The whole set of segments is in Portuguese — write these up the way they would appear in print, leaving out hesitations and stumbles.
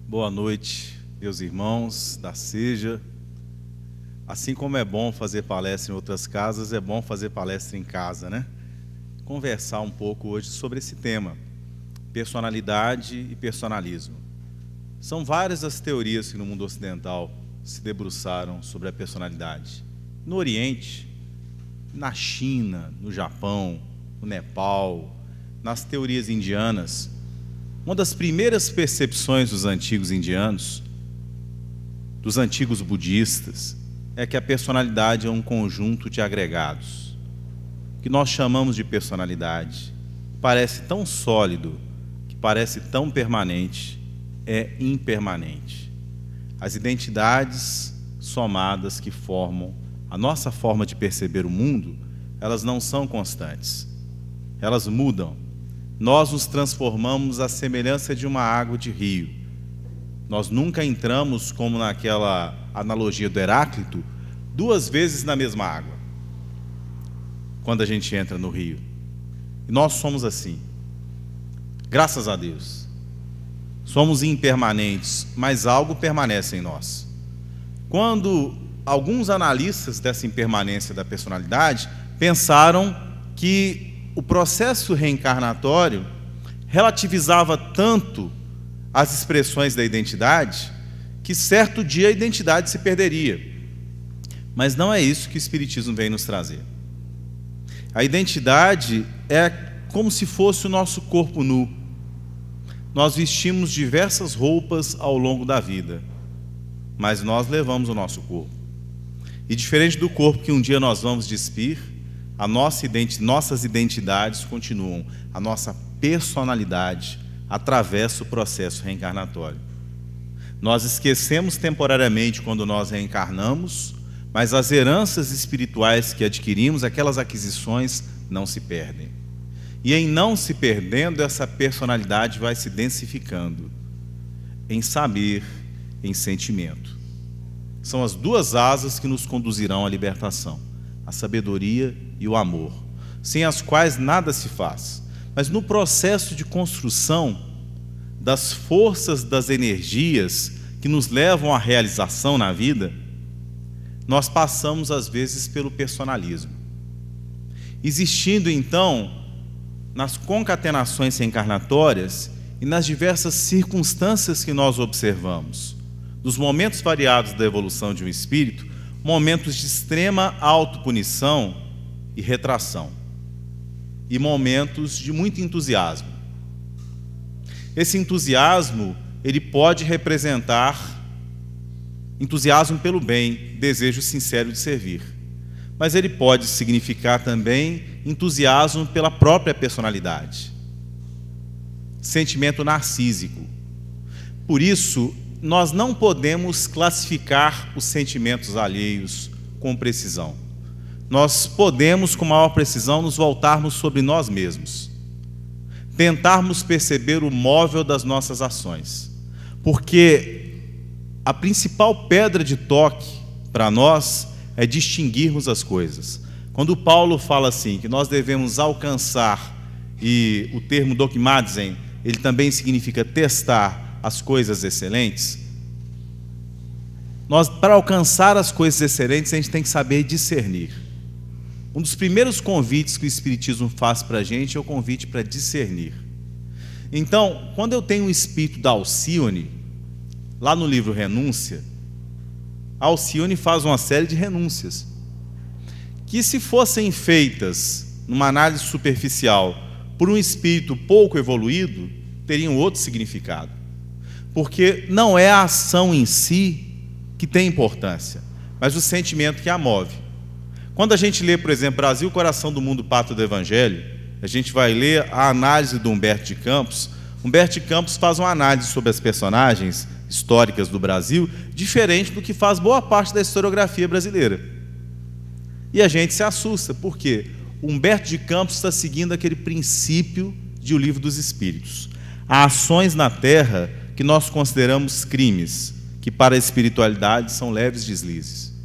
Boa noite, meus irmãos da Seja. Assim como é bom fazer palestra em outras casas, é bom fazer palestra em casa, né? Conversar um pouco hoje sobre esse tema, personalidade e personalismo. São várias as teorias que no mundo ocidental se debruçaram sobre a personalidade. No Oriente, na China, no Japão, no Nepal, nas teorias indianas, uma das primeiras percepções dos antigos indianos, dos antigos budistas, é que a personalidade é um conjunto de agregados. O que nós chamamos de personalidade parece tão sólido, que parece tão permanente, é impermanente. As identidades somadas que formam a nossa forma de perceber o mundo, elas não são constantes. Elas mudam. Nós nos transformamos à semelhança de uma água de rio. Nós nunca entramos, como naquela analogia do Heráclito, duas vezes na mesma água, quando a gente entra no rio. E nós somos assim. Graças a Deus. Somos impermanentes, mas algo permanece em nós. Quando alguns analistas dessa impermanência da personalidade pensaram que o processo reencarnatório relativizava tanto as expressões da identidade que certo dia a identidade se perderia. Mas não é isso que o Espiritismo vem nos trazer. A identidade é como se fosse o nosso corpo nu. Nós vestimos diversas roupas ao longo da vida, mas nós levamos o nosso corpo. E diferente do corpo que um dia nós vamos despir, nossas identidades continuam, a nossa personalidade atravessa o processo reencarnatório. Nós esquecemos temporariamente quando nós reencarnamos, mas as heranças espirituais que adquirimos, aquelas aquisições, não se perdem. E em não se perdendo, essa personalidade vai se densificando em saber, em sentimento. São as duas asas que nos conduzirão à libertação, a sabedoria e o amor, sem as quais nada se faz. Mas no processo de construção das forças, das energias que nos levam à realização na vida, nós passamos às vezes pelo personalismo. Existindo então, nas concatenações reencarnatórias e nas diversas circunstâncias que nós observamos, nos momentos variados da evolução de um espírito, momentos de extrema autopunição e retração, e momentos de muito entusiasmo. Esse entusiasmo, ele pode representar entusiasmo pelo bem, desejo sincero de servir, mas ele pode significar também entusiasmo pela própria personalidade, sentimento narcísico. Por isso, nós não podemos classificar os sentimentos alheios com precisão. Nós podemos, com maior precisão, nos voltarmos sobre nós mesmos, tentarmos perceber o móvel das nossas ações, porque a principal pedra de toque para nós é distinguirmos as coisas. Quando Paulo fala assim, que nós devemos alcançar, e o termo dogmatzen, ele também significa testar as coisas excelentes. Nós, para alcançar as coisas excelentes, a gente tem que saber discernir. Um dos primeiros convites que o Espiritismo faz para a gente é o convite para discernir. Então, quando eu tenho o espírito da Alcione, lá no livro Renúncia, a Alcione faz uma série de renúncias, que se fossem feitas numa análise superficial por um espírito pouco evoluído, teriam outro significado. Porque não é a ação em si que tem importância, mas o sentimento que a move. Quando a gente lê, por exemplo, Brasil, Coração do Mundo, Pátria do Evangelho, a gente vai ler a análise do Humberto de Campos. Humberto de Campos faz uma análise sobre as personagens históricas do Brasil, diferente do que faz boa parte da historiografia brasileira. E a gente se assusta, porque Humberto de Campos está seguindo aquele princípio de O Livro dos Espíritos. Há ações na Terra que nós consideramos crimes, que para a espiritualidade são leves deslizes.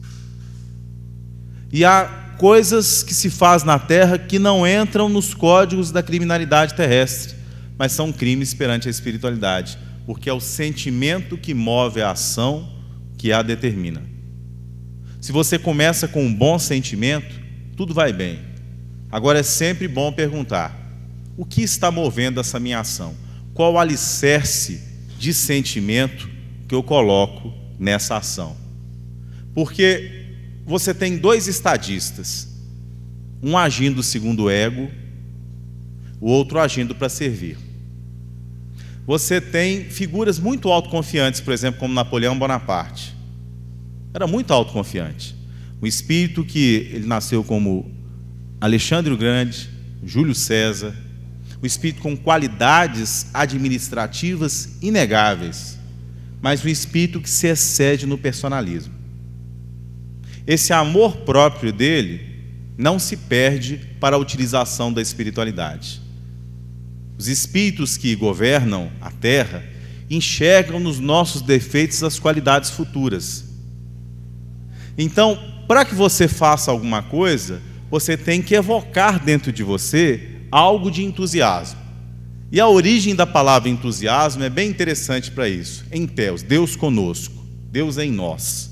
E há coisas que se faz na Terra que não entram nos códigos da criminalidade terrestre, mas são crimes perante a espiritualidade. porque é o sentimento que move a ação que a determina. Se você começa com um bom sentimento, tudo vai bem. Agora é sempre bom perguntar: o que está movendo essa minha ação? Qual o alicerce de sentimento que eu coloco nessa ação? Porque você tem dois estadistas, um agindo segundo o ego, o outro agindo para servir. Você tem figuras muito autoconfiantes, por exemplo, como Napoleão Bonaparte. Era muito autoconfiante. Um espírito que ele nasceu como Alexandre o Grande, Júlio César, um espírito com qualidades administrativas inegáveis, mas um espírito que se excede no personalismo. Esse amor próprio dele não se perde para a utilização da espiritualidade. Os espíritos que governam a Terra enxergam nos nossos defeitos as qualidades futuras. Então, para que você faça alguma coisa, você tem que evocar dentro de você algo de entusiasmo. E a origem da palavra entusiasmo é bem interessante para isso. Entheos, Deus conosco, Deus em nós.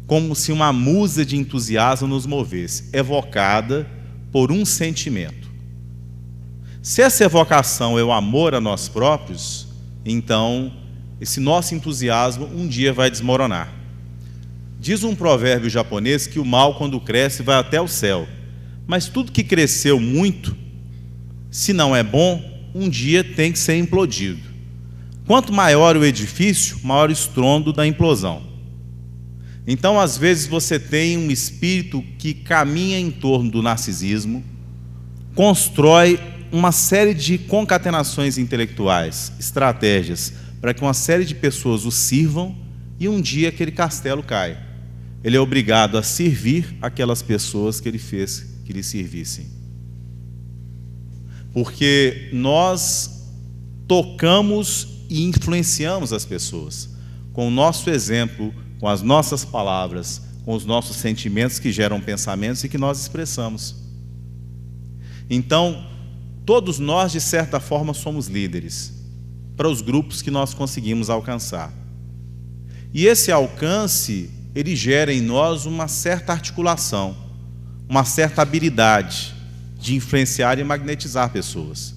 Como se uma musa de entusiasmo nos movesse, evocada por um sentimento. Se essa evocação é o amor a nós próprios, então esse nosso entusiasmo um dia vai desmoronar. Diz um provérbio japonês que o mal, quando cresce, vai até o céu. Mas tudo que cresceu muito, se não é bom, um dia tem que ser implodido. Quanto maior o edifício, maior o estrondo da implosão. Então, às vezes, você tem um espírito que caminha em torno do narcisismo, constrói uma série de concatenações intelectuais, estratégias, para que uma série de pessoas o sirvam, e um dia aquele castelo cai. Ele é obrigado a servir aquelas pessoas que ele fez que lhe servissem. Porque nós tocamos e influenciamos as pessoas com o nosso exemplo, com as nossas palavras, com os nossos sentimentos que geram pensamentos e que nós expressamos. Então, todos nós, de certa forma, somos líderes para os grupos que nós conseguimos alcançar. E esse alcance, ele gera em nós uma certa articulação, uma certa habilidade de influenciar e magnetizar pessoas.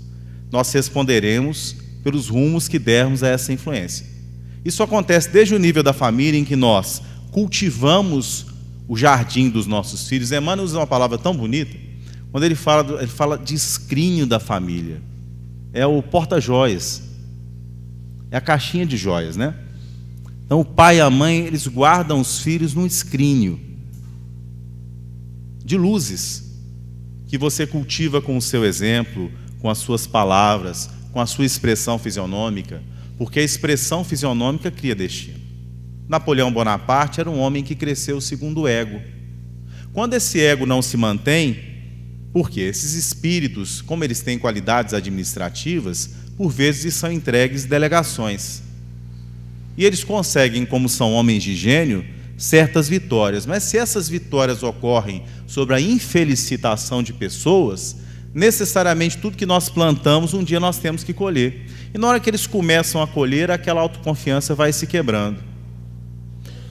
Nós responderemos pelos rumos que dermos a essa influência. Isso acontece desde o nível da família, em que nós cultivamos o jardim dos nossos filhos. Emmanuel usa uma palavra tão bonita, quando ele fala de escrínio da família. É o porta-joias, é a caixinha de joias, né? Então o pai e a mãe, eles guardam os filhos num escrínio de luzes, que você cultiva com o seu exemplo, com as suas palavras, com a sua expressão fisionômica, porque a expressão fisionômica cria destino. Napoleão Bonaparte era um homem que cresceu segundo o ego. Quando esse ego não se mantém, porque esses espíritos, como eles têm qualidades administrativas, por vezes são entregues delegações. E eles conseguem, como são homens de gênio, certas vitórias. Mas se essas vitórias ocorrem sobre a infelicitação de pessoas, necessariamente tudo que nós plantamos, um dia nós temos que colher. E na hora que eles começam a colher, aquela autoconfiança vai se quebrando.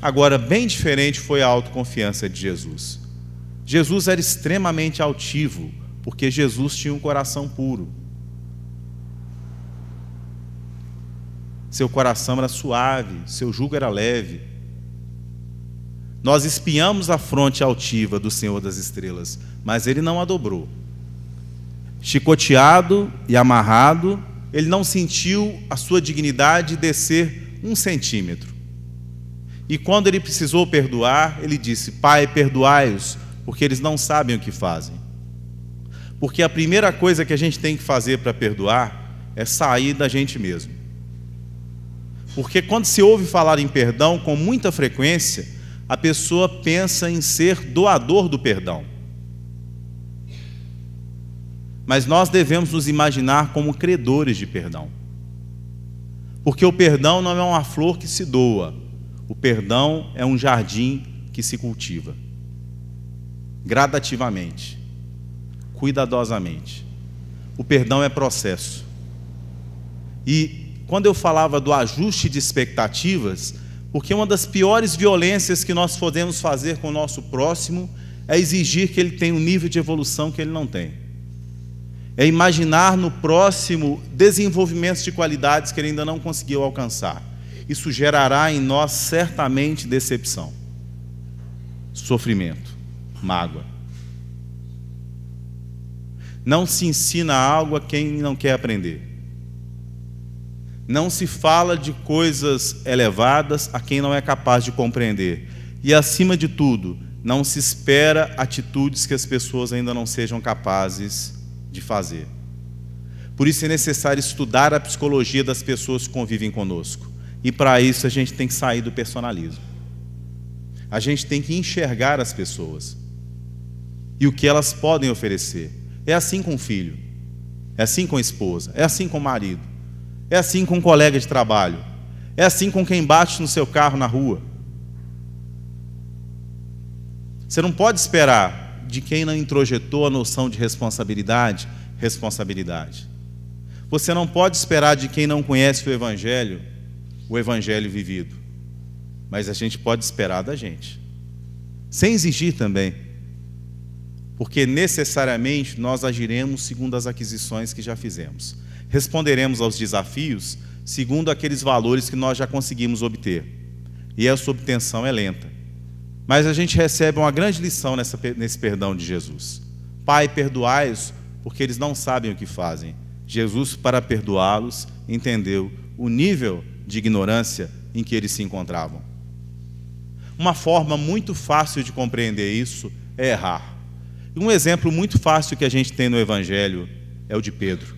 Agora, bem diferente foi a autoconfiança de Jesus. Jesus era extremamente altivo, porque Jesus tinha um coração puro. Seu coração era suave, seu jugo era leve. Nós espiamos a fronte altiva do Senhor das Estrelas, mas ele não a dobrou. Chicoteado e amarrado, ele não sentiu a sua dignidade descer 1 centímetro. E quando ele precisou perdoar, ele disse: Pai, perdoai-os, porque eles não sabem o que fazem. Porque a primeira coisa que a gente tem que fazer para perdoar é sair da gente mesmo. Porque quando se ouve falar em perdão com muita frequência, a pessoa pensa em ser doador do perdão. Mas nós devemos nos imaginar como credores de perdão. Porque o perdão não é uma flor que se doa. O perdão é um jardim que se cultiva. Gradativamente. Cuidadosamente. O perdão é processo. E quando eu falava do ajuste de expectativas, porque uma das piores violências que nós podemos fazer com o nosso próximo é exigir que ele tenha um nível de evolução que ele não tem. É imaginar no próximo desenvolvimentos de qualidades que ele ainda não conseguiu alcançar. Isso gerará em nós certamente decepção, sofrimento, mágoa. Não se ensina algo a quem não quer aprender. Não se fala de coisas elevadas a quem não é capaz de compreender. E, acima de tudo, não se espera atitudes que as pessoas ainda não sejam capazes de fazer. Por isso é necessário estudar a psicologia das pessoas que convivem conosco. E para isso a gente tem que sair do personalismo. A gente tem que enxergar as pessoas e o que elas podem oferecer. É assim com o filho, é assim com a esposa, é assim com o marido, é assim com um colega de trabalho, é assim com quem bate no seu carro na rua. Você não pode esperar de quem não introjetou a noção de responsabilidade. Você não pode esperar de quem não conhece o Evangelho vivido. Mas a gente pode esperar da gente, sem exigir também, porque necessariamente nós agiremos segundo as aquisições que já fizemos. Responderemos aos desafios segundo aqueles valores que nós já conseguimos obter. E essa obtenção é lenta. Mas a gente recebe uma grande lição nesse perdão de Jesus. Pai, perdoai-os, porque eles não sabem o que fazem. Jesus, para perdoá-los, entendeu o nível de ignorância em que eles se encontravam. Uma forma muito fácil de compreender isso é errar. E um exemplo muito fácil que a gente tem no Evangelho é o de Pedro.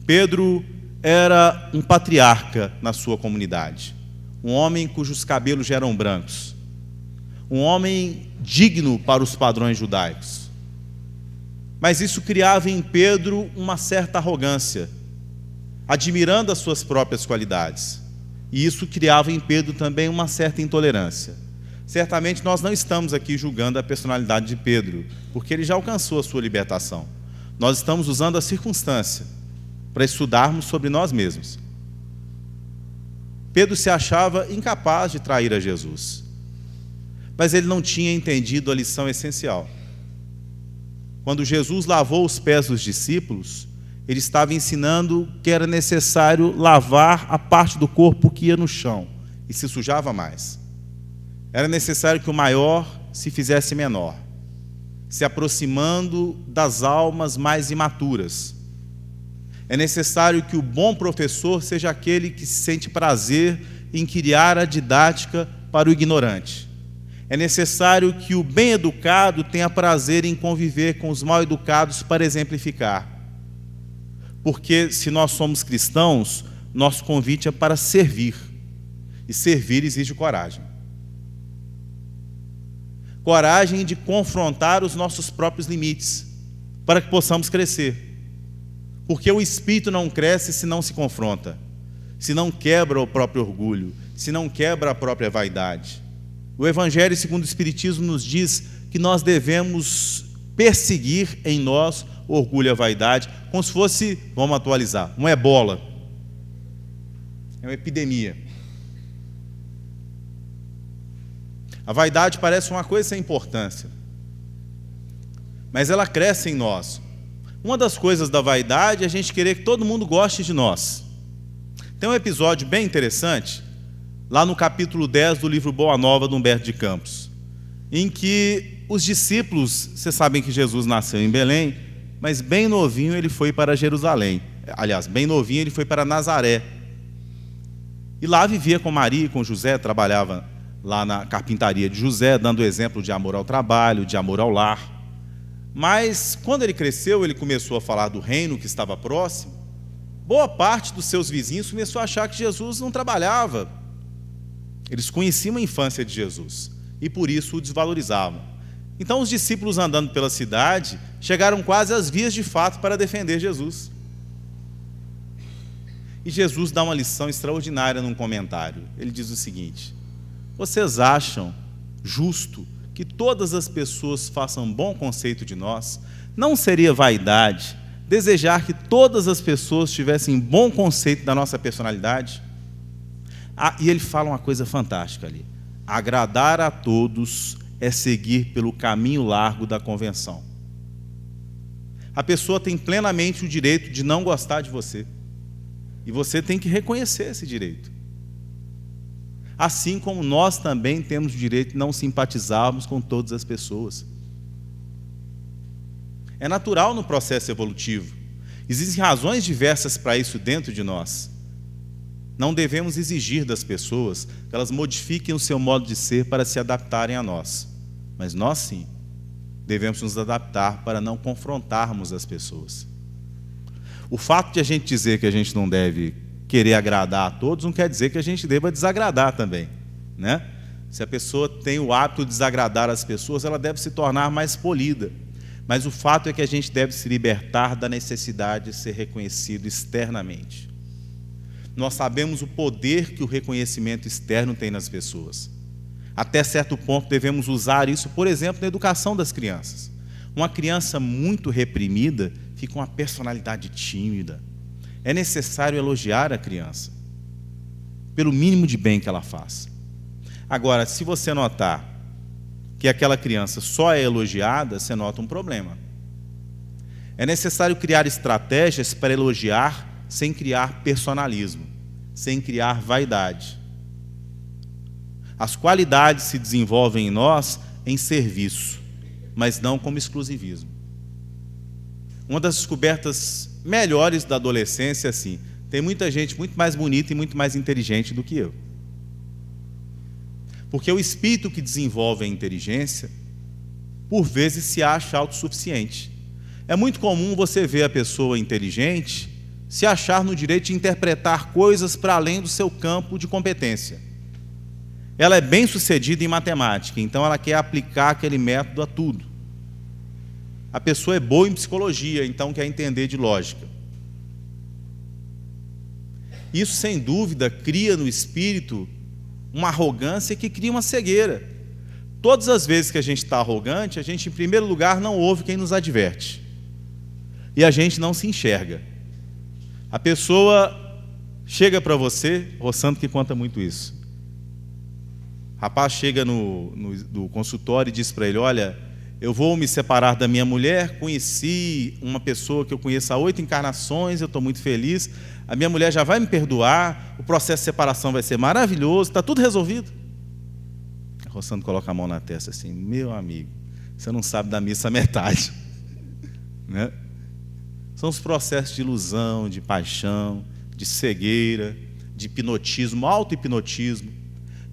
Pedro era um patriarca na sua comunidade, um homem cujos cabelos já eram brancos, um homem digno para os padrões judaicos. Mas isso criava em Pedro uma certa arrogância, admirando as suas próprias qualidades. E isso criava em Pedro também uma certa intolerância. Certamente nós não estamos aqui julgando a personalidade de Pedro, porque ele já alcançou a sua libertação. Nós estamos usando a circunstância para estudarmos sobre nós mesmos. Pedro se achava incapaz de trair a Jesus, mas ele não tinha entendido a lição essencial. Quando Jesus lavou os pés dos discípulos, ele estava ensinando que era necessário lavar a parte do corpo que ia no chão e se sujava mais. Era necessário que o maior se fizesse menor, se aproximando das almas mais imaturas. É necessário que o bom professor seja aquele que sente prazer em criar a didática para o ignorante. É necessário que o bem-educado tenha prazer em conviver com os mal-educados para exemplificar. Porque se nós somos cristãos, nosso convite é para servir. E servir exige coragem. Coragem de confrontar os nossos próprios limites, para que possamos crescer. Porque o espírito não cresce se não se confronta, se não quebra o próprio orgulho, se não quebra a própria vaidade. O Evangelho segundo o Espiritismo nos diz que nós devemos perseguir em nós o orgulho e a vaidade, como se fosse, vamos atualizar, uma ebola. É uma epidemia. A vaidade parece uma coisa sem importância, mas ela cresce em nós. Uma das coisas da vaidade é a gente querer que todo mundo goste de nós. Tem um episódio bem interessante, lá no capítulo 10 do livro Boa Nova, de Humberto de Campos, em que os discípulos, vocês sabem que Jesus nasceu em Belém, mas bem novinho ele foi para Jerusalém. Aliás, bem novinho ele foi para Nazaré. E lá vivia com Maria e com José, trabalhava lá na carpintaria de José, dando exemplo de amor ao trabalho, de amor ao lar. Mas, quando ele cresceu, ele começou a falar do reino que estava próximo. Boa parte dos seus vizinhos começou a achar que Jesus não trabalhava. Eles conheciam a infância de Jesus e, por isso, o desvalorizavam. Então, os discípulos, andando pela cidade, chegaram quase às vias de fato para defender Jesus. E Jesus dá uma lição extraordinária num comentário. Ele diz o seguinte: vocês acham justo que todas as pessoas façam bom conceito de nós? Não seria vaidade desejar que todas as pessoas tivessem bom conceito da nossa personalidade. E ele fala uma coisa fantástica ali: agradar a todos é seguir pelo caminho largo da convenção. A pessoa tem plenamente o direito de não gostar de você, e você tem que reconhecer esse direito. Assim como nós também temos o direito de não simpatizarmos com todas as pessoas. É natural no processo evolutivo. Existem razões diversas para isso dentro de nós. Não devemos exigir das pessoas que elas modifiquem o seu modo de ser para se adaptarem a nós. Mas nós sim, devemos nos adaptar para não confrontarmos as pessoas. O fato de a gente dizer que a gente não deve querer agradar a todos não quer dizer que a gente deva desagradar também, né? Se a pessoa tem o hábito de desagradar as pessoas, ela deve se tornar mais polida. Mas o fato é que a gente deve se libertar da necessidade de ser reconhecido externamente. Nós sabemos o poder que o reconhecimento externo tem nas pessoas. Até certo ponto devemos usar isso, por exemplo, na educação das crianças. Uma criança muito reprimida fica com uma personalidade tímida. É necessário elogiar a criança, pelo mínimo de bem que ela faz. Agora, se você notar que aquela criança só é elogiada, você nota um problema. É necessário criar estratégias para elogiar sem criar personalismo, sem criar vaidade. As qualidades se desenvolvem em nós em serviço, mas não como exclusivismo. Uma das descobertas melhores da adolescência é assim: tem muita gente muito mais bonita e muito mais inteligente do que eu. Porque o espírito que desenvolve a inteligência, por vezes se acha autossuficiente. É muito comum você ver a pessoa inteligente se achar no direito de interpretar coisas para além do seu campo de competência. Ela é bem-sucedida em matemática, então ela quer aplicar aquele método a tudo. A pessoa é boa em psicologia, então quer entender de lógica. Isso, sem dúvida, cria no espírito uma arrogância que cria uma cegueira. Todas as vezes que a gente está arrogante, a gente, em primeiro lugar, não ouve quem nos adverte. E a gente não se enxerga. A pessoa chega para você, o Santo que conta muito isso. O rapaz chega no consultório e diz para ele: olha, eu vou me separar da minha mulher, conheci uma pessoa que eu conheço há 8 encarnações, eu estou muito feliz, a minha mulher já vai me perdoar, o processo de separação vai ser maravilhoso, está tudo resolvido. O Rossandro coloca a mão na testa assim: meu amigo, você não sabe da missa a metade. Né? São os processos de ilusão, de paixão, de cegueira, de hipnotismo, auto-hipnotismo.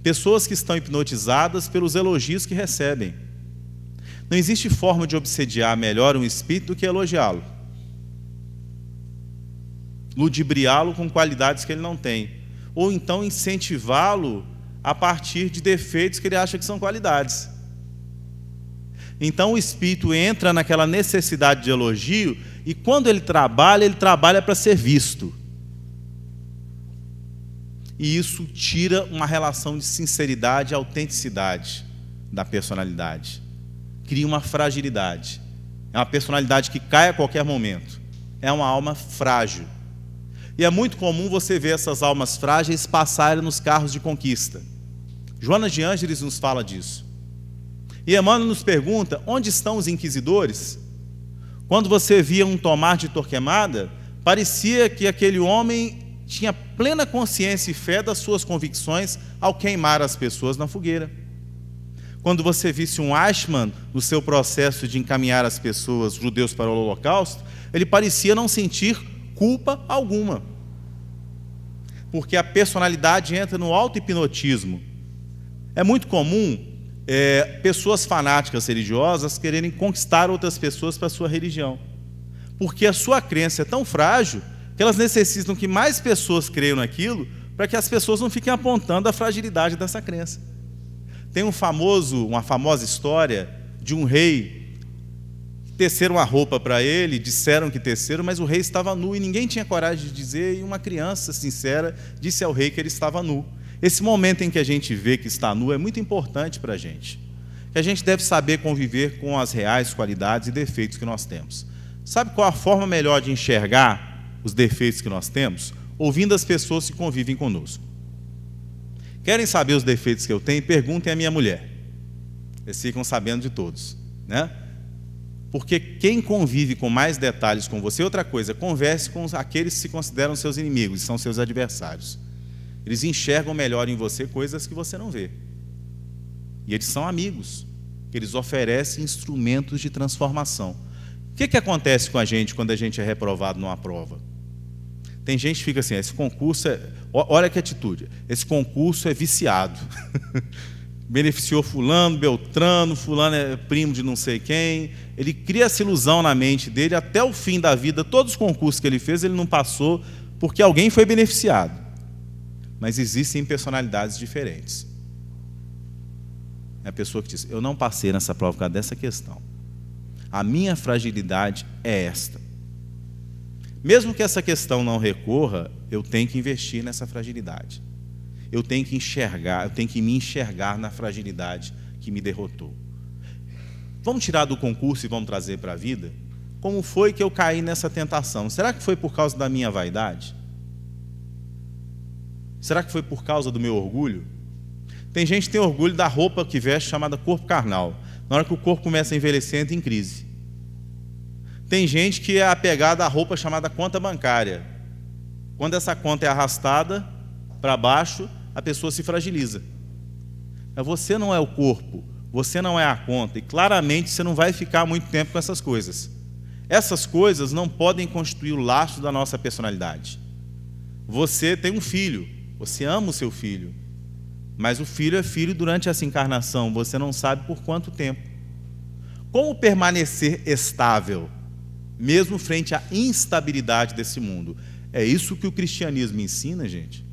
Pessoas que estão hipnotizadas pelos elogios que recebem. Não existe forma de obsediar melhor um espírito do que elogiá-lo. Ludibriá-lo com qualidades que ele não tem. Ou então incentivá-lo a partir de defeitos que ele acha que são qualidades. Então o espírito entra naquela necessidade de elogio e quando ele trabalha para ser visto. E isso tira uma relação de sinceridade e autenticidade da personalidade. Cria uma fragilidade. É uma personalidade que cai a qualquer momento. É uma alma frágil. E é muito comum você ver essas almas frágeis passarem nos carros de conquista. Joana de Ângeles nos fala disso. E Emmanuel nos pergunta: onde estão os inquisidores? Quando você via um Tomás de Torquemada, parecia que aquele homem tinha plena consciência e fé das suas convicções ao queimar as pessoas na fogueira. Quando você visse um Eichmann no seu processo de encaminhar as pessoas, os judeus, para o Holocausto, ele parecia não sentir culpa alguma. Porque a personalidade entra no auto-hipnotismo. É muito comum pessoas fanáticas religiosas quererem conquistar outras pessoas para a sua religião. Porque a sua crença é tão frágil que elas necessitam que mais pessoas creiam naquilo para que as pessoas não fiquem apontando a fragilidade dessa crença. Tem uma famosa história de um rei que teceram uma roupa para ele, disseram que teceram, mas o rei estava nu e ninguém tinha coragem de dizer, e uma criança sincera disse ao rei que ele estava nu. Esse momento em que a gente vê que está nu é muito importante para a gente. Que a gente deve saber conviver com as reais qualidades e defeitos que nós temos. Sabe qual a forma melhor de enxergar os defeitos que nós temos? Ouvindo as pessoas que convivem conosco. Querem saber os defeitos que eu tenho? Perguntem à minha mulher. Eles ficam sabendo de todos, né? Porque quem convive com mais detalhes com você, outra coisa, converse com aqueles que se consideram seus inimigos, são seus adversários. Eles enxergam melhor em você coisas que você não vê. E eles são amigos. Eles oferecem instrumentos de transformação. O que acontece com a gente quando a gente é reprovado numa prova? Tem gente que fica assim, esse concurso é... Olha que atitude, esse concurso é viciado. Beneficiou fulano, beltrano, fulano é primo de não sei quem. Ele cria essa ilusão na mente dele até o fim da vida. Todos os concursos que ele fez, ele não passou porque alguém foi beneficiado. Mas existem personalidades diferentes. É a pessoa que diz, eu não passei nessa prova por causa dessa questão. A minha fragilidade é esta. Mesmo que essa questão não recorra, eu tenho que investir nessa fragilidade. Eu tenho que enxergar, eu tenho que me enxergar na fragilidade que me derrotou. Vamos tirar do concurso e vamos trazer para a vida? Como foi que eu caí nessa tentação? Será que foi por causa da minha vaidade? Será que foi por causa do meu orgulho? Tem gente que tem orgulho da roupa que veste chamada corpo carnal. Na hora que o corpo começa a envelhecer, entra em crise. Tem gente que é apegada à roupa chamada conta bancária. Quando essa conta é arrastada para baixo, a pessoa se fragiliza. Mas você não é o corpo, você não é a conta, e claramente você não vai ficar muito tempo com essas coisas. Essas coisas não podem constituir o laço da nossa personalidade. Você tem um filho, você ama o seu filho, mas o filho é filho durante essa encarnação, você não sabe por quanto tempo. Como permanecer estável, mesmo frente à instabilidade desse mundo? É isso que o cristianismo ensina, gente.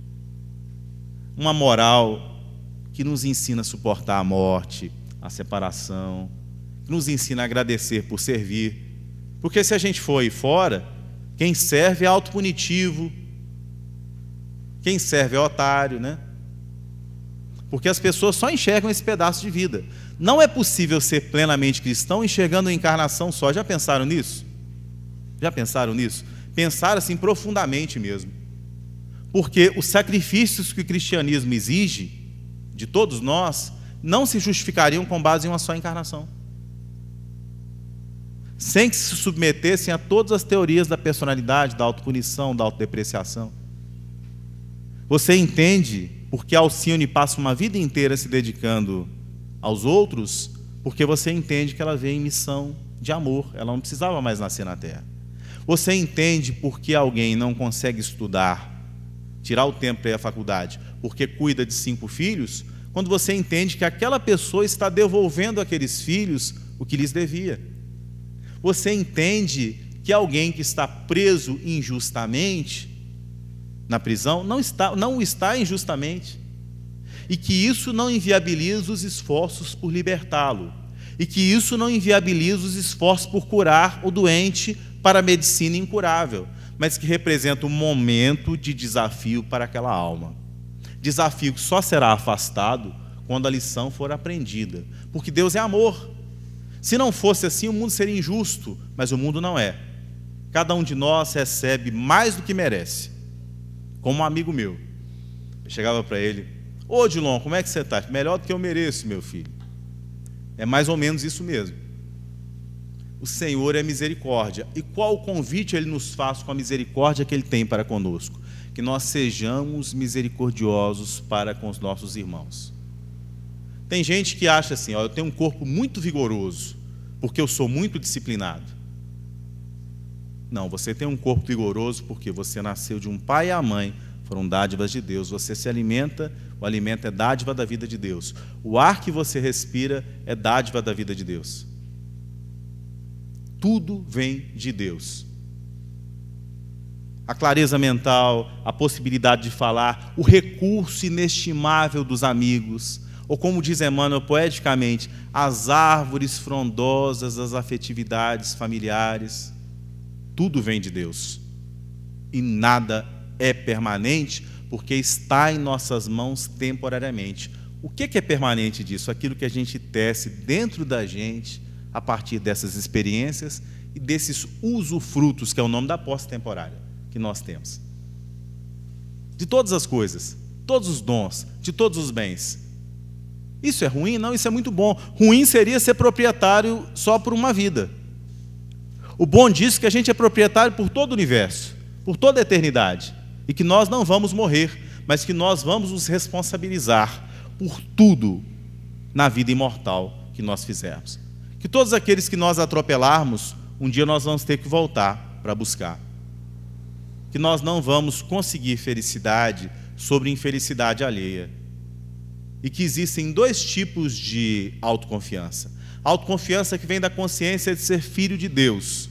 Uma moral que nos ensina a suportar a morte, a separação, que nos ensina a agradecer por servir. Porque se a gente for aí fora, quem serve é autopunitivo, quem serve é otário, né? Porque as pessoas só enxergam esse pedaço de vida. Não é possível ser plenamente cristão enxergando a encarnação só. Já pensaram nisso? Já pensaram nisso? Pensaram assim profundamente mesmo. Porque os sacrifícios que o cristianismo exige de todos nós não se justificariam com base em uma só encarnação. Sem que se submetessem a todas as teorias da personalidade, da autopunição, da autodepreciação. Você entende porque Alcione passa uma vida inteira se dedicando aos outros, porque você entende que ela veio em missão de amor, ela não precisava mais nascer na Terra. Você entende porque alguém não consegue estudar, tirar o tempo para ir à faculdade, porque cuida de 5 filhos, quando você entende que aquela pessoa está devolvendo àqueles filhos o que lhes devia. Você entende que alguém que está preso injustamente na prisão não está injustamente, e que isso não inviabiliza os esforços por libertá-lo, e que isso não inviabiliza os esforços por curar o doente para a medicina incurável, mas que representa um momento de desafio para aquela alma. Desafio que só será afastado quando a lição for aprendida, porque Deus é amor. Se não fosse assim, o mundo seria injusto, mas o mundo não é. Cada um de nós recebe mais do que merece. Como um amigo meu, eu chegava para ele, ô Dilon, como é que você está? Melhor do que eu mereço, meu filho. É mais ou menos isso mesmo. O Senhor é misericórdia. E qual o convite Ele nos faz com a misericórdia que Ele tem para conosco? Que nós sejamos misericordiosos para com os nossos irmãos. Tem gente que acha assim, ó, eu tenho um corpo muito vigoroso, porque eu sou muito disciplinado. Não, você tem um corpo vigoroso porque você nasceu de um pai e a mãe, foram dádivas de Deus. Você se alimenta, o alimento é dádiva da vida de Deus. O ar que você respira é dádiva da vida de Deus. Tudo vem de Deus. A clareza mental, a possibilidade de falar, o recurso inestimável dos amigos, ou como diz Emmanuel poeticamente, as árvores frondosas das afetividades familiares, tudo vem de Deus. E nada é permanente, porque está em nossas mãos temporariamente. O que é permanente disso? Aquilo que a gente tece dentro da gente, a partir dessas experiências e desses usufrutos, que é o nome da posse temporária que nós temos. De todas as coisas, todos os dons, de todos os bens. Isso é ruim? Não, isso é muito bom. Ruim seria ser proprietário só por uma vida. O bom disso é que a gente é proprietário por todo o universo, por toda a eternidade, e que nós não vamos morrer, mas que nós vamos nos responsabilizar por tudo na vida imortal que nós fizermos. Que todos aqueles que nós atropelarmos, um dia nós vamos ter que voltar para buscar. Que nós não vamos conseguir felicidade sobre infelicidade alheia. E que existem dois tipos de autoconfiança. A autoconfiança que vem da consciência de ser filho de Deus.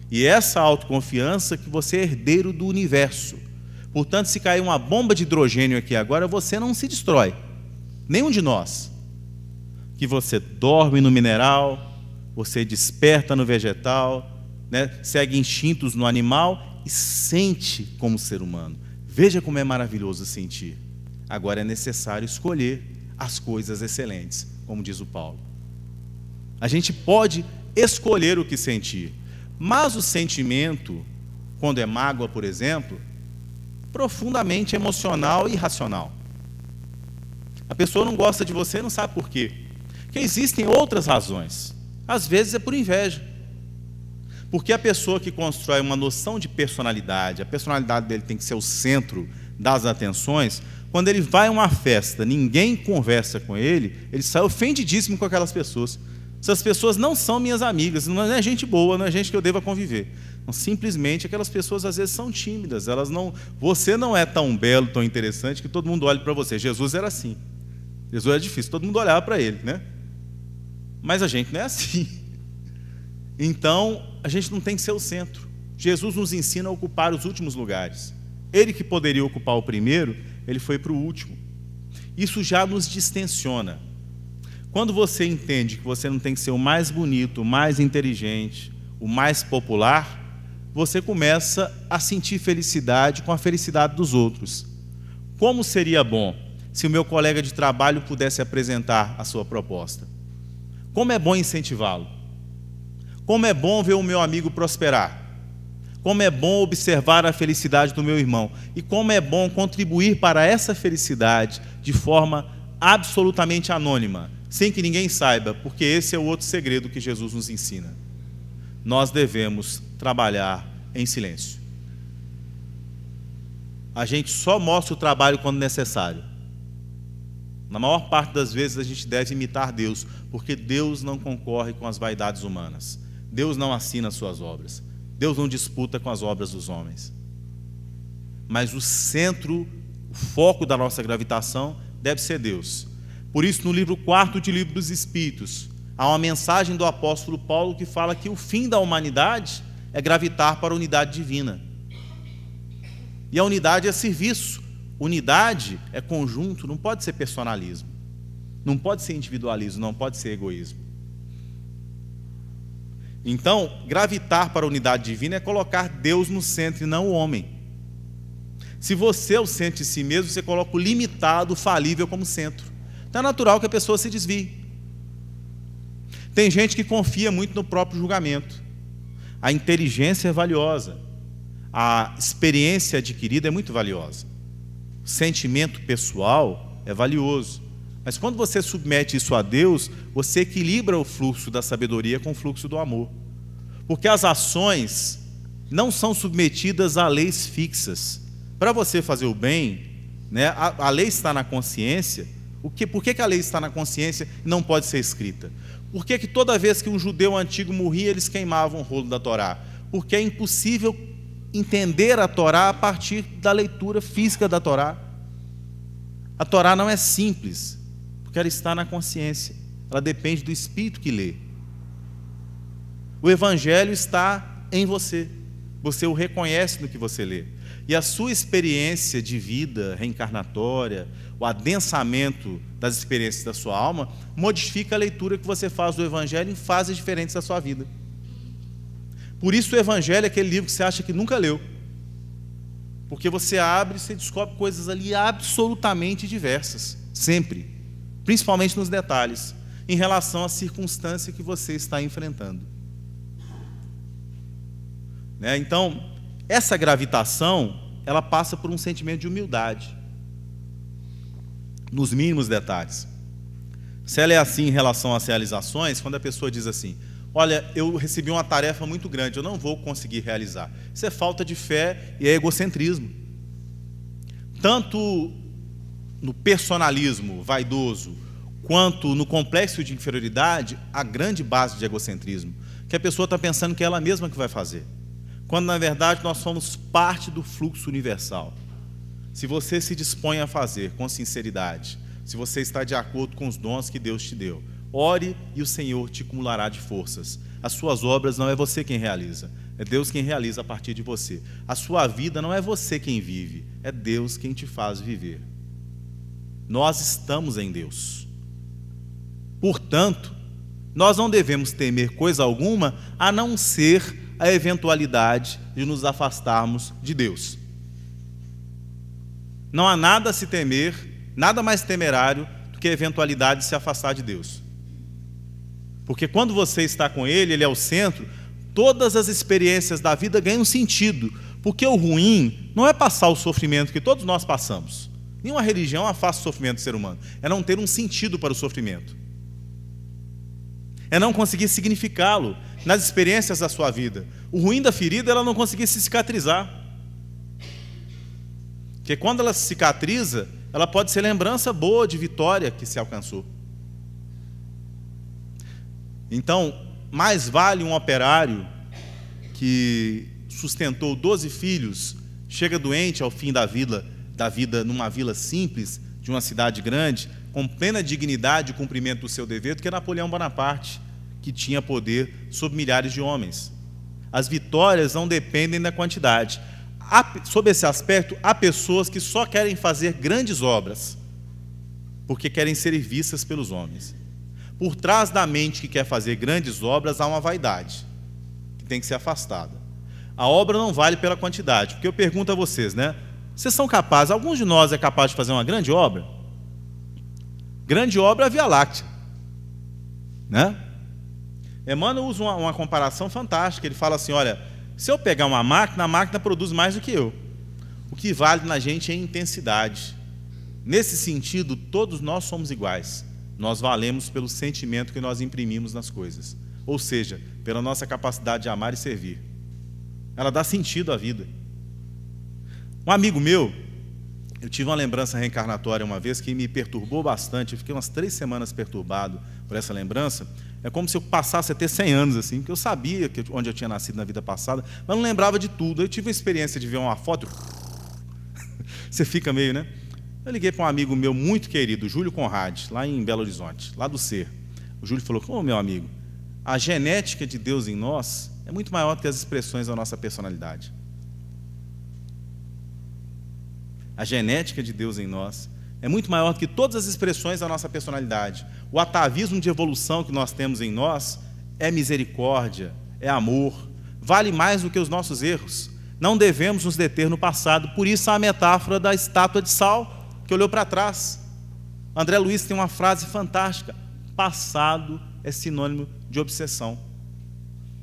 E essa autoconfiança que você é herdeiro do universo. Portanto, se cair uma bomba de hidrogênio aqui agora, você não se destrói. Nenhum de nós. Que você dorme no mineral, você desperta no vegetal, né? Segue instintos no animal e sente como ser humano. Veja como é maravilhoso sentir. Agora é necessário escolher as coisas excelentes, como diz o Paulo. A gente pode escolher o que sentir, mas o sentimento, quando é mágoa, por exemplo, profundamente emocional e irracional. A pessoa não gosta de você e não sabe por quê. Porque existem outras razões. Às vezes é por inveja. Porque a pessoa que constrói uma noção de personalidade, a personalidade dele tem que ser o centro das atenções, quando ele vai a uma festa, ninguém conversa com ele sai ofendidíssimo com aquelas pessoas. Essas pessoas não são minhas amigas, não é gente boa, não é gente que eu deva conviver. Não, simplesmente aquelas pessoas às vezes são tímidas, você não é tão belo, tão interessante que todo mundo olhe para você. Jesus era assim. Jesus era difícil, todo mundo olhava para ele, né? Mas a gente não é assim. Então, a gente não tem que ser o centro. Jesus nos ensina a ocupar os últimos lugares. Ele que poderia ocupar o primeiro, ele foi para o último. Isso já nos distensiona. Quando você entende que você não tem que ser o mais bonito, o mais inteligente, o mais popular, você começa a sentir felicidade com a felicidade dos outros. Como seria bom se o meu colega de trabalho pudesse apresentar a sua proposta? Como é bom incentivá-lo. Como é bom ver o meu amigo prosperar. Como é bom observar a felicidade do meu irmão. E como é bom contribuir para essa felicidade de forma absolutamente anônima, sem que ninguém saiba, porque esse é o outro segredo que Jesus nos ensina. Nós devemos trabalhar em silêncio. A gente só mostra o trabalho quando necessário. Na maior parte das vezes a gente deve imitar Deus, porque Deus não concorre com as vaidades humanas. Deus não assina as suas obras. Deus não disputa com as obras dos homens. Mas o centro, o foco da nossa gravitação deve ser Deus. Por isso, no livro 4 de Livro dos Espíritos, há uma mensagem do apóstolo Paulo que fala que o fim da humanidade é gravitar para a unidade divina. E a unidade é serviço. Unidade é conjunto, não pode ser personalismo. Não pode ser individualismo, não pode ser egoísmo. Então, gravitar para a unidade divina é colocar Deus no centro e não o homem. Se você é o centro de si mesmo, você coloca o limitado, o falível como centro. Então é natural que a pessoa se desvie. Tem gente que confia muito no próprio julgamento. A inteligência é valiosa. A experiência adquirida é muito valiosa. O sentimento pessoal é valioso. Mas quando você submete isso a Deus, você equilibra o fluxo da sabedoria com o fluxo do amor. Porque as ações não são submetidas a leis fixas. Para você fazer o bem, né, a lei está na consciência. Por que a lei está na consciência e não pode ser escrita? Por que toda vez que um judeu antigo morria, eles queimavam o rolo da Torá? Porque é impossível entender a Torá a partir da leitura física da Torá. A Torá não é simples, porque ela está na consciência. Ela depende do espírito que lê. O Evangelho está em você. Você o reconhece no que você lê. E a sua experiência de vida reencarnatória, o adensamento das experiências da sua alma, modifica a leitura que você faz do Evangelho em fases diferentes da sua vida. Por isso o Evangelho é aquele livro que você acha que nunca leu. Porque você abre e você descobre coisas ali absolutamente diversas, sempre. Principalmente nos detalhes, em relação à circunstância que você está enfrentando. né? Então, essa gravitação, ela passa por um sentimento de humildade, nos mínimos detalhes. Se ela é assim em relação às realizações, quando a pessoa diz assim: olha, eu recebi uma tarefa muito grande, eu não vou conseguir realizar. Isso é falta de fé e é egocentrismo. Tanto no personalismo vaidoso, quanto no complexo de inferioridade, a grande base de egocentrismo, que a pessoa está pensando que é ela mesma que vai fazer, quando na verdade nós somos parte do fluxo universal. Se você se dispõe a fazer com sinceridade, se você está de acordo com os dons que Deus te deu, ore e o Senhor te acumulará de forças. As suas obras não é você quem realiza, é Deus quem realiza a partir de você. A sua vida não é você quem vive, é Deus quem te faz viver. Nós estamos em Deus. Portanto, nós não devemos temer coisa alguma a não ser a eventualidade de nos afastarmos de Deus. Não há nada a se temer, nada mais temerário do que a eventualidade de se afastar de Deus. Porque quando você está com Ele, Ele é o centro, todas as experiências da vida ganham sentido. Porque o ruim não é passar o sofrimento que todos nós passamos. Nenhuma religião afasta o sofrimento do ser humano. É não ter um sentido para o sofrimento. É não conseguir significá-lo nas experiências da sua vida. O ruim da ferida é ela não conseguir se cicatrizar. Porque quando ela se cicatriza, ela pode ser lembrança boa de vitória que se alcançou. Então, mais vale um operário que sustentou 12 filhos, chega doente ao fim da vida numa vila simples, de uma cidade grande, com plena dignidade e cumprimento do seu dever, do que Napoleão Bonaparte, que tinha poder sobre milhares de homens. As vitórias não dependem da quantidade. Sob esse aspecto, há pessoas que só querem fazer grandes obras, porque querem ser vistas pelos homens. Por trás da mente que quer fazer grandes obras, há uma vaidade, que tem que ser afastada. A obra não vale pela quantidade, porque eu pergunto a vocês, né? Vocês são capazes, alguns de nós é capaz de fazer uma grande obra? Grande obra é a Via Láctea, né? Emmanuel usa uma comparação fantástica. Ele fala assim: olha, se eu pegar uma máquina, a máquina produz mais do que eu. O que vale na gente é a intensidade. Nesse sentido, todos nós somos iguais. Nós valemos pelo sentimento que nós imprimimos nas coisas, ou seja, pela nossa capacidade de amar e servir. Ela dá sentido à vida. Um amigo meu, eu tive uma lembrança reencarnatória uma vez que me perturbou bastante. Eu fiquei umas 3 semanas perturbado por essa lembrança. É como se eu passasse a ter 100 anos, assim, porque eu sabia onde eu tinha nascido na vida passada, mas não lembrava de tudo. Eu tive a experiência de ver uma foto, você fica meio, né? Eu liguei para um amigo meu muito querido, Júlio Conrad, lá em Belo Horizonte, lá do Ser. O Júlio falou: ô meu amigo, a genética de Deus em nós é muito maior do que as expressões da nossa personalidade. A genética de Deus em nós é muito maior do que todas as expressões da nossa personalidade. O atavismo de evolução que nós temos em nós é misericórdia, é amor, vale mais do que os nossos erros. Não devemos nos deter no passado. Por isso a metáfora da estátua de sal, que olhou para trás. André Luiz tem uma frase fantástica: passado é sinônimo de obsessão.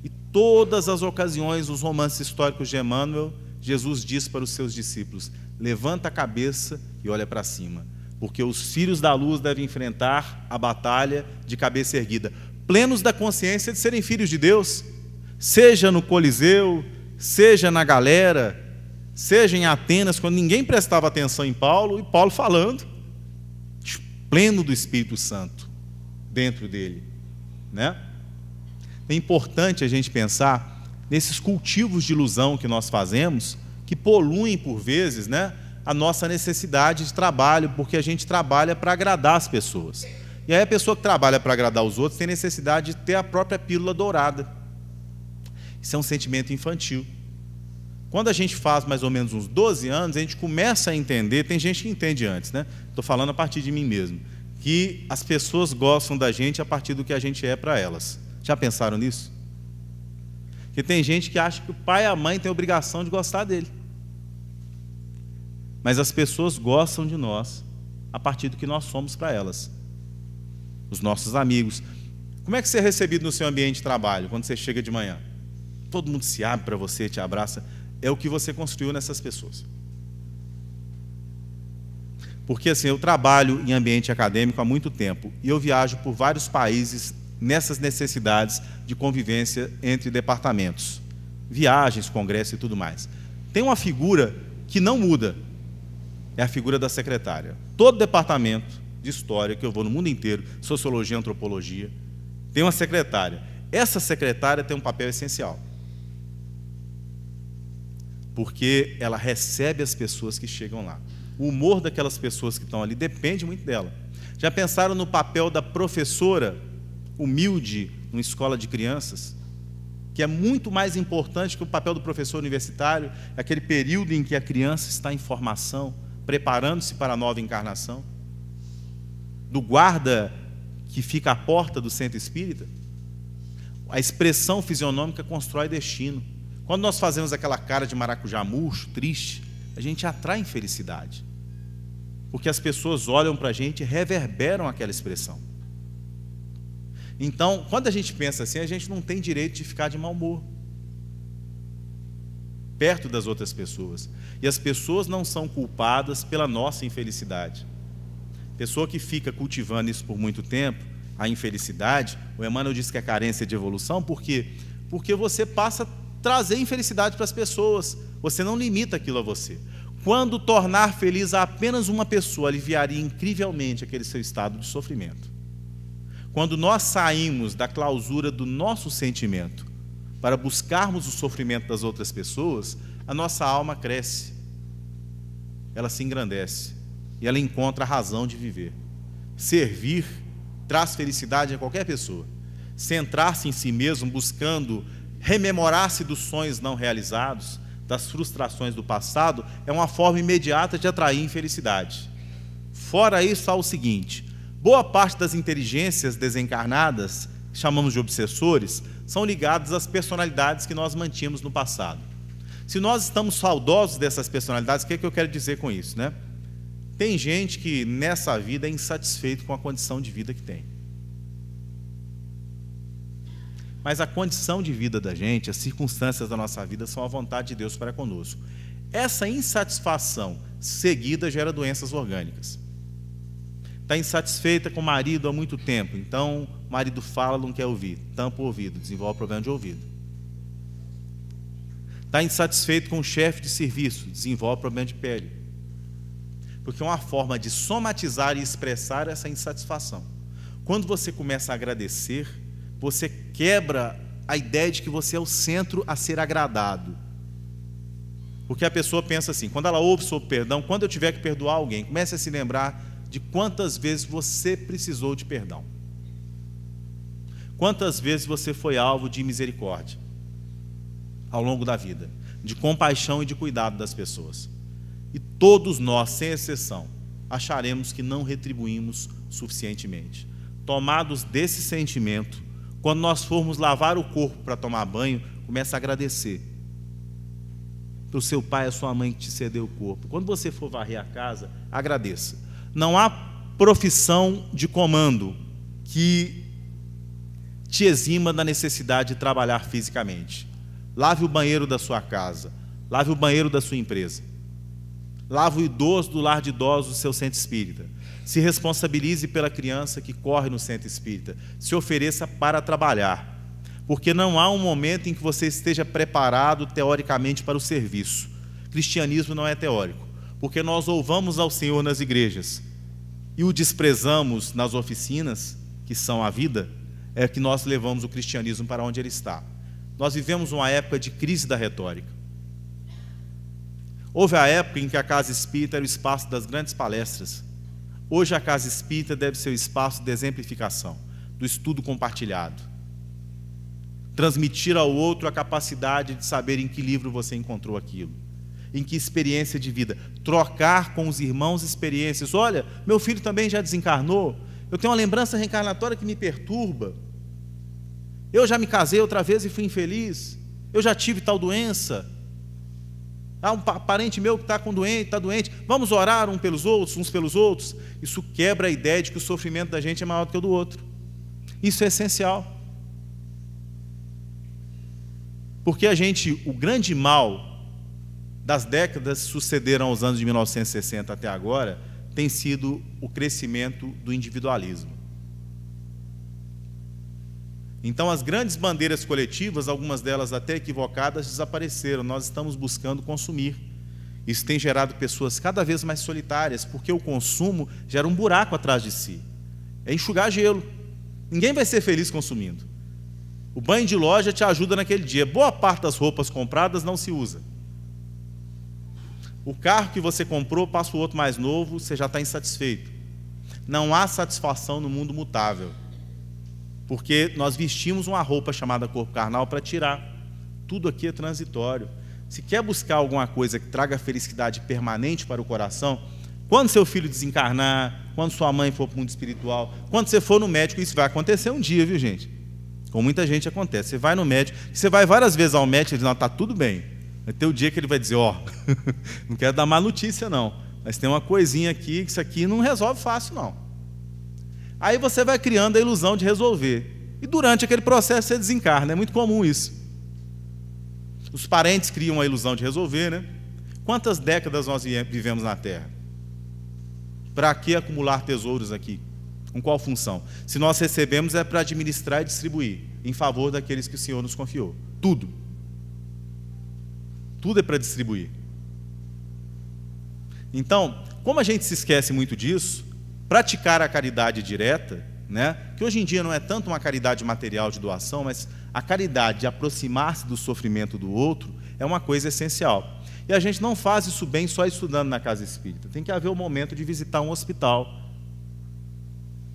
E todas as ocasiões, os romances históricos de Emmanuel, Jesus diz para os seus discípulos: levanta a cabeça e olha para cima, porque os filhos da luz devem enfrentar a batalha de cabeça erguida, plenos da consciência de serem filhos de Deus, seja no Coliseu, seja na galera, seja em Atenas, quando ninguém prestava atenção em Paulo, e Paulo falando, pleno do Espírito Santo dentro dele, né? É importante a gente pensar nesses cultivos de ilusão que nós fazemos, que poluem por vezes, né, a nossa necessidade de trabalho, porque a gente trabalha para agradar as pessoas. E aí a pessoa que trabalha para agradar os outros tem necessidade de ter a própria pílula dourada. Isso é um sentimento infantil. Quando a gente faz mais ou menos uns 12 anos, a gente começa a entender, tem gente que entende antes, né? Estou falando a partir de mim mesmo, que as pessoas gostam da gente a partir do que a gente é para elas. Já pensaram nisso? Porque tem gente que acha que o pai e a mãe têm a obrigação de gostar dele. Mas as pessoas gostam de nós a partir do que nós somos para elas. Os nossos amigos. Como é que você é recebido no seu ambiente de trabalho, quando você chega de manhã? todo mundo se abre para você, te abraça, é o que você construiu nessas pessoas. Porque assim, eu trabalho em ambiente acadêmico há muito tempo e eu viajo por vários países nessas necessidades de convivência entre departamentos, viagens, congressos e tudo mais. Tem uma figura que não muda, é a figura da secretária. Todo departamento de história que eu vou no mundo inteiro, sociologia, antropologia, tem uma secretária. Essa secretária tem um papel essencial, porque ela recebe as pessoas que chegam lá. O humor daquelas pessoas que estão ali depende muito dela. Já pensaram no papel da professora humilde numa escola de crianças? Que é muito mais importante que o papel do professor universitário, aquele período em que a criança está em formação, preparando-se para a nova encarnação. Do guarda que fica à porta do centro espírita. A expressão fisionômica constrói destino. Quando nós fazemos aquela cara de maracujá murcho, triste, a gente atrai infelicidade. Porque as pessoas olham para a gente e reverberam aquela expressão. Então, quando a gente pensa assim, a gente não tem direito de ficar de mau humor perto das outras pessoas. E as pessoas não são culpadas pela nossa infelicidade. Pessoa que fica cultivando isso por muito tempo, a infelicidade, o Emmanuel diz que é carência de evolução, por quê? Porque você passa a trazer infelicidade para as pessoas, você não limita aquilo a você. Quando tornar feliz a apenas uma pessoa, aliviaria incrivelmente aquele seu estado de sofrimento. Quando nós saímos da clausura do nosso sentimento para buscarmos o sofrimento das outras pessoas, a nossa alma cresce, ela se engrandece e ela encontra a razão de viver. Servir traz felicidade a qualquer pessoa. Centrar-se em si mesmo, buscando rememorar-se dos sonhos não realizados, das frustrações do passado, é uma forma imediata de atrair infelicidade. Fora isso, há o seguinte: boa parte das inteligências desencarnadas, que chamamos de obsessores, são ligadas às personalidades que nós mantínhamos no passado. Se nós estamos saudosos dessas personalidades, o que é que eu quero dizer com isso, né? Tem gente que nessa vida é insatisfeito com a condição de vida que tem. Mas a condição de vida da gente, as circunstâncias da nossa vida são a vontade de Deus para conosco. Essa insatisfação seguida gera doenças orgânicas. Está insatisfeita com o marido há muito tempo, então o marido fala, não quer ouvir, tampa o ouvido, desenvolve problema de ouvido. Está insatisfeito com o chefe de serviço, desenvolve problema de pele. Porque é uma forma de somatizar e expressar essa insatisfação. Quando você começa a agradecer, você quebra a ideia de que você é o centro a ser agradado. Porque a pessoa pensa assim, quando ela ouve sobre perdão, quando eu tiver que perdoar alguém, comece a se lembrar de quantas vezes você precisou de perdão. Quantas vezes você foi alvo de misericórdia ao longo da vida, de compaixão e de cuidado das pessoas. E todos nós, sem exceção, acharemos que não retribuímos suficientemente. Tomados desse sentimento, quando nós formos lavar o corpo para tomar banho, comece a agradecer para o seu pai e a sua mãe que te cedeu o corpo. Quando você for varrer a casa, agradeça. Não há profissão de comando que te exima da necessidade de trabalhar fisicamente. Lave o banheiro da sua casa, lave o banheiro da sua empresa, lave o idoso do lar de idosos do seu centro espírita. Se responsabilize pela criança que corre no centro espírita. Se ofereça para trabalhar. Porque não há um momento em que você esteja preparado teoricamente para o serviço. Cristianismo não é teórico. Porque nós louvamos ao Senhor nas igrejas e o desprezamos nas oficinas, que são a vida, é que nós levamos o cristianismo para onde ele está. Nós vivemos uma época de crise da retórica. Houve a época em que a casa espírita era o espaço das grandes palestras. Hoje a casa espírita deve ser o espaço de exemplificação, do estudo compartilhado. Transmitir ao outro a capacidade de saber em que livro você encontrou aquilo, em que experiência de vida. Trocar com os irmãos experiências. Olha, meu filho também já desencarnou, eu tenho uma lembrança reencarnatória que me perturba. Eu já me casei outra vez e fui infeliz. Eu já tive tal doença. Há um parente meu que está doente, vamos orar uns pelos outros. Isso quebra a ideia de que o sofrimento da gente é maior do que o do outro. Isso é essencial. Porque o grande mal das décadas que sucederam aos anos de 1960 até agora, tem sido o crescimento do individualismo. Então, as grandes bandeiras coletivas, algumas delas até equivocadas, desapareceram. Nós estamos buscando consumir. Isso tem gerado pessoas cada vez mais solitárias, porque o consumo gera um buraco atrás de si. É enxugar gelo. Ninguém vai ser feliz consumindo. O banho de loja te ajuda naquele dia. Boa parte das roupas compradas não se usa. O carro que você comprou, passa o outro mais novo, você já está insatisfeito. Não há satisfação no mundo mutável. Porque nós vestimos uma roupa chamada corpo carnal para tirar. Tudo aqui é transitório. Se quer buscar alguma coisa que traga felicidade permanente para o coração, quando seu filho desencarnar, quando sua mãe for para o mundo espiritual, quando você for no médico, isso vai acontecer um dia, viu, gente? Com muita gente acontece. Você vai no médico, você vai várias vezes ao médico e ele diz, não, está tudo bem. Vai ter o dia que ele vai dizer, não quero dar má notícia não, mas tem uma coisinha aqui, que isso aqui não resolve fácil não. Aí você vai criando a ilusão de resolver. E durante aquele processo você desencarna, é muito comum isso. Os parentes criam a ilusão de resolver, né? Quantas décadas nós vivemos na Terra? Para que acumular tesouros aqui? Com qual função? Se nós recebemos é para administrar e distribuir, em favor daqueles que o Senhor nos confiou. Tudo. Tudo é para distribuir. Então, como a gente se esquece muito disso, praticar a caridade direta, né, que hoje em dia não é tanto uma caridade material de doação, mas a caridade de aproximar-se do sofrimento do outro, é uma coisa essencial. E a gente não faz isso bem só estudando na casa espírita. Tem que haver o momento de visitar um hospital.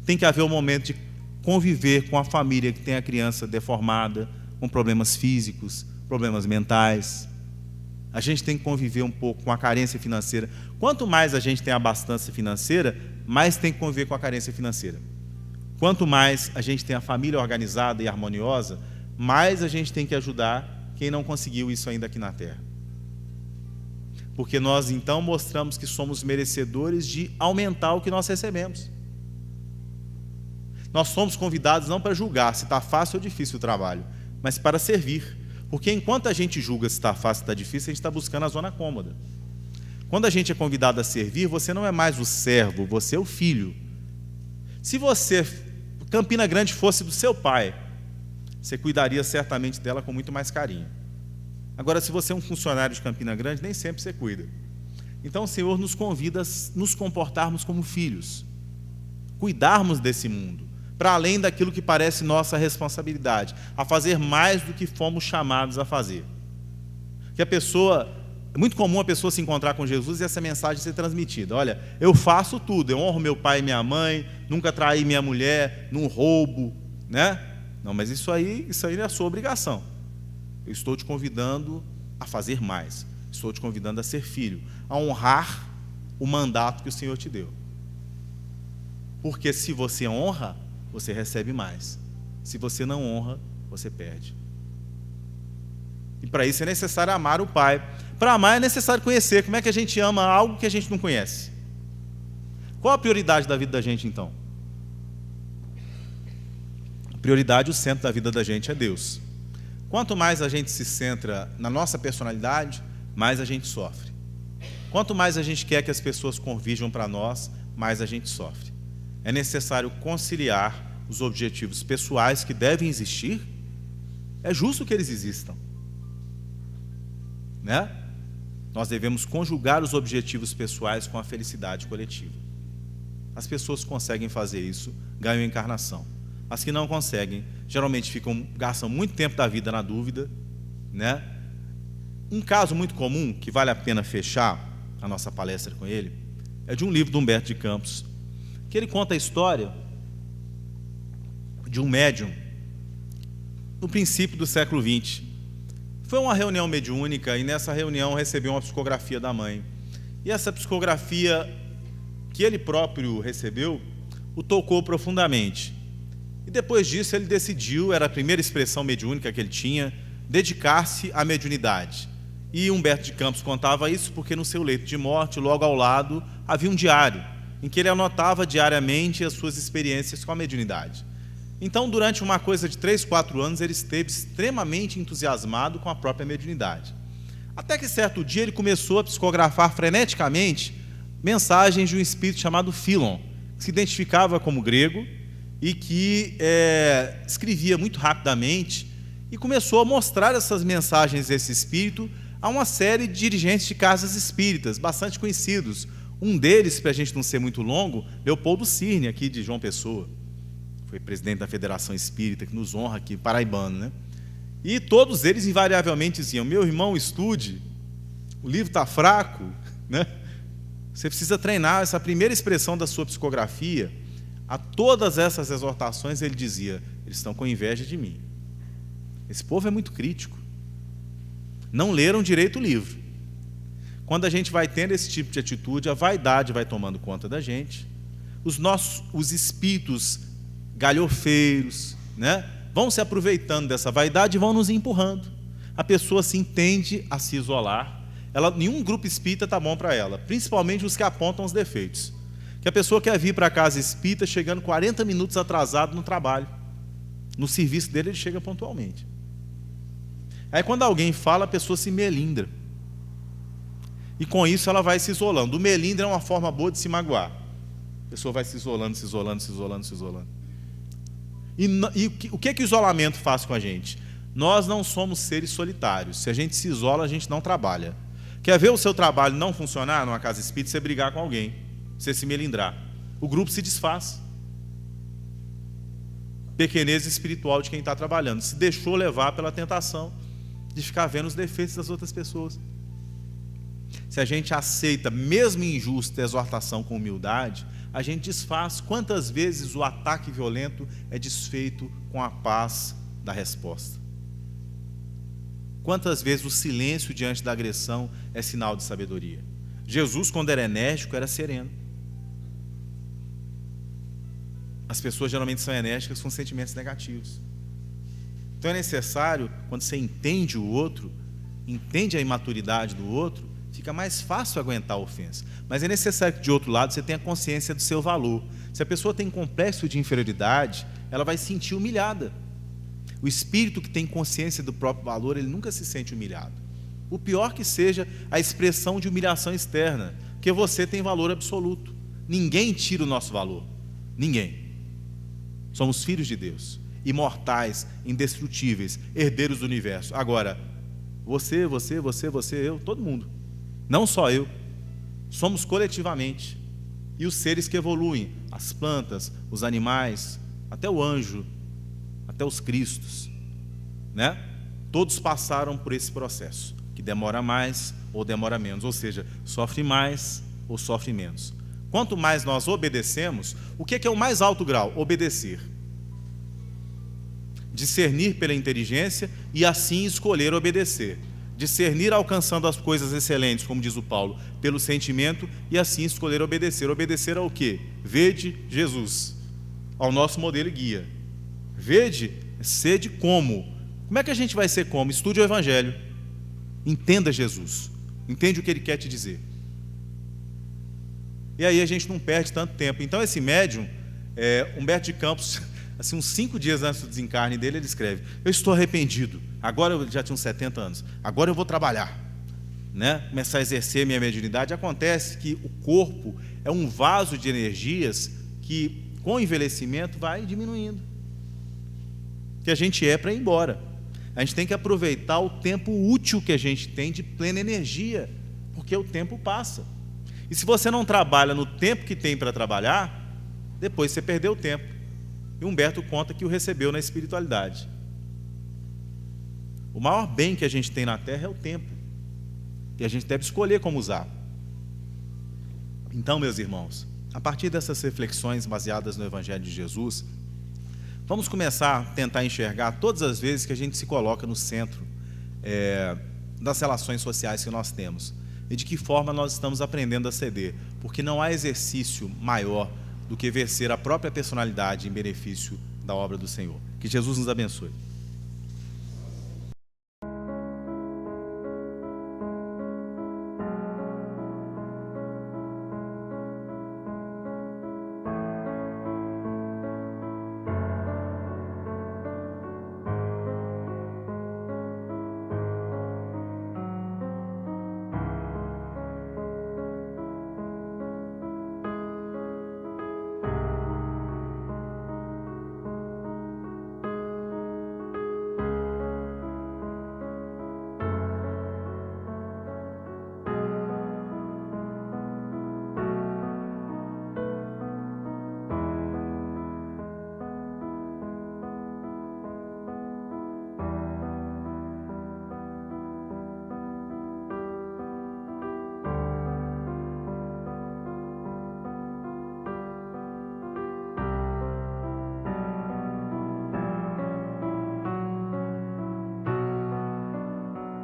Tem que haver o momento de conviver com a família que tem a criança deformada, com problemas físicos, problemas mentais. A gente tem que conviver um pouco com a carência financeira. Quanto mais a gente tem a abastança financeira, mais tem que conviver com a carência financeira. Quanto mais a gente tem a família organizada e harmoniosa, mais a gente tem que ajudar quem não conseguiu isso ainda aqui na Terra. Porque nós então mostramos que somos merecedores de aumentar o que nós recebemos. Nós somos convidados não para julgar se está fácil ou difícil o trabalho, mas para servir. Porque enquanto a gente julga se está fácil ou está difícil, a gente está buscando a zona cômoda. Quando a gente é convidado a servir, você não é mais o servo, você é o filho. Se você, Campina Grande, fosse do seu pai, você cuidaria certamente dela com muito mais carinho. Agora, se você é um funcionário de Campina Grande, nem sempre você cuida. Então o Senhor nos convida a nos comportarmos como filhos, cuidarmos desse mundo, para além daquilo que parece nossa responsabilidade, a fazer mais do que fomos chamados a fazer. Que é muito comum a pessoa se encontrar com Jesus e essa mensagem ser transmitida. Olha, eu faço tudo, eu honro meu pai e minha mãe, nunca traí minha mulher, não roubo, né? Não, mas isso aí é a sua obrigação. Eu estou te convidando a fazer mais. Estou te convidando a ser filho, a honrar o mandato que o Senhor te deu. Porque se você honra, você recebe mais. Se você não honra, você perde. E para isso é necessário amar o Pai. Para amar é necessário conhecer. Como é que a gente ama algo que a gente não conhece? Qual a prioridade da vida da gente, então? A prioridade, o centro da vida da gente é Deus. Quanto mais a gente se centra na nossa personalidade, mais a gente sofre. Quanto mais a gente quer que as pessoas convirjam para nós, mais a gente sofre. É necessário conciliar os objetivos pessoais que devem existir. É justo que eles existam, né? Nós devemos conjugar os objetivos pessoais com a felicidade coletiva. As pessoas que conseguem fazer isso ganham encarnação. As que não conseguem, geralmente gastam muito tempo da vida na dúvida, né? Um caso muito comum, que vale a pena fechar a nossa palestra com ele, é de um livro do Humberto de Campos, que ele conta a história de um médium no princípio do século XX. Foi uma reunião mediúnica e nessa reunião recebeu uma psicografia da mãe. E essa psicografia que ele próprio recebeu o tocou profundamente. E depois disso ele decidiu, era a primeira expressão mediúnica que ele tinha, dedicar-se à mediunidade. E Humberto de Campos contava isso porque no seu leito de morte, logo ao lado, havia um diário, em que ele anotava diariamente as suas experiências com a mediunidade. Então, durante uma coisa de 3, 4 anos, ele esteve extremamente entusiasmado com a própria mediunidade. Até que certo dia ele começou a psicografar freneticamente mensagens de um espírito chamado Philon, que se identificava como grego e que escrevia muito rapidamente, e começou a mostrar essas mensagens desse espírito a uma série de dirigentes de casas espíritas, bastante conhecidos. Um deles, para a gente não ser muito longo, Leopoldo Cirne, aqui de João Pessoa. Foi presidente da Federação Espírita, que nos honra aqui, paraibano, né? E todos eles invariavelmente diziam: meu irmão, estude, o livro está fraco, né? Você precisa treinar. Essa primeira expressão da sua psicografia, a todas essas exortações ele dizia: eles estão com inveja de mim. Esse povo é muito crítico. Não leram direito o livro. Quando a gente vai tendo esse tipo de atitude, a vaidade vai tomando conta da gente. Os espíritos galhofeiros, né, vão se aproveitando dessa vaidade e vão nos empurrando. A pessoa assim tende a se isolar. Nenhum grupo espírita está bom para ela, principalmente os que apontam os defeitos. Que a pessoa quer vir para a casa espírita chegando 40 minutos atrasado no trabalho. No serviço dele ele chega pontualmente. Aí quando alguém fala, a pessoa se melindra. E com isso ela vai se isolando. O melindre é uma forma boa de se magoar. A pessoa vai se isolando, se isolando, se isolando, se isolando. E o que o isolamento faz com a gente? Nós não somos seres solitários. Se a gente se isola, a gente não trabalha. Quer ver o seu trabalho não funcionar numa casa espírita? Você brigar com alguém, você se melindrar. O grupo se desfaz. Pequenez espiritual de quem está trabalhando. Se deixou levar pela tentação de ficar vendo os defeitos das outras pessoas. Se a gente aceita, mesmo injusta, a exortação com humildade, a gente desfaz. Quantas vezes o ataque violento é desfeito com a paz da resposta? Quantas vezes o silêncio diante da agressão é sinal de sabedoria? Jesus, quando era enérgico, era sereno. As pessoas geralmente são enérgicas com sentimentos negativos. Então é necessário, quando você entende o outro, entende a imaturidade do outro, fica mais fácil aguentar a ofensa. Mas é necessário que, de outro lado, você tenha consciência do seu valor. Se a pessoa tem complexo de inferioridade, ela vai se sentir humilhada. O espírito que tem consciência do próprio valor, ele nunca se sente humilhado. O pior que seja a expressão de humilhação externa, porque você tem valor absoluto. Ninguém tira o nosso valor. Ninguém. Somos filhos de Deus, imortais, indestrutíveis, herdeiros do universo. Agora, você, eu, todo mundo. Não só eu. Somos coletivamente. E os seres que evoluem, as plantas, os animais, até o anjo, até os cristos, né? Todos passaram por esse processo, que demora mais ou demora menos, ou seja, sofre mais ou sofre menos. Quanto mais nós obedecemos, o que é o mais alto grau? Obedecer. Discernir pela inteligência e assim escolher obedecer. Discernir alcançando as coisas excelentes, como diz o Paulo, pelo sentimento e assim escolher obedecer. Obedecer ao quê? Vede Jesus, ao nosso modelo e guia. Vede, sede como. Como é que a gente vai ser como? Estude o Evangelho. Entenda Jesus. Entende o que Ele quer te dizer. E aí a gente não perde tanto tempo. Então esse médium, Humberto de Campos, assim, uns 5 dias antes do desencarne dele, ele escreve: eu estou arrependido. Agora eu já tinha uns 70 anos. Agora eu vou trabalhar, né? Começar a exercer minha mediunidade. Acontece que o corpo é um vaso de energias que, com o envelhecimento, vai diminuindo. Que a gente para ir embora. A gente tem que aproveitar o tempo útil que a gente tem de plena energia, porque o tempo passa. E se você não trabalha no tempo que tem para trabalhar, depois você perdeu o tempo. E Humberto conta que o recebeu na espiritualidade. O maior bem que a gente tem na Terra é o tempo. E a gente deve escolher como usar. Então, meus irmãos, a partir dessas reflexões baseadas no Evangelho de Jesus, vamos começar a tentar enxergar todas as vezes que a gente se coloca no centro das relações sociais que nós temos. E de que forma nós estamos aprendendo a ceder. Porque não há exercício maior do que exercer a própria personalidade em benefício da obra do Senhor. Que Jesus nos abençoe.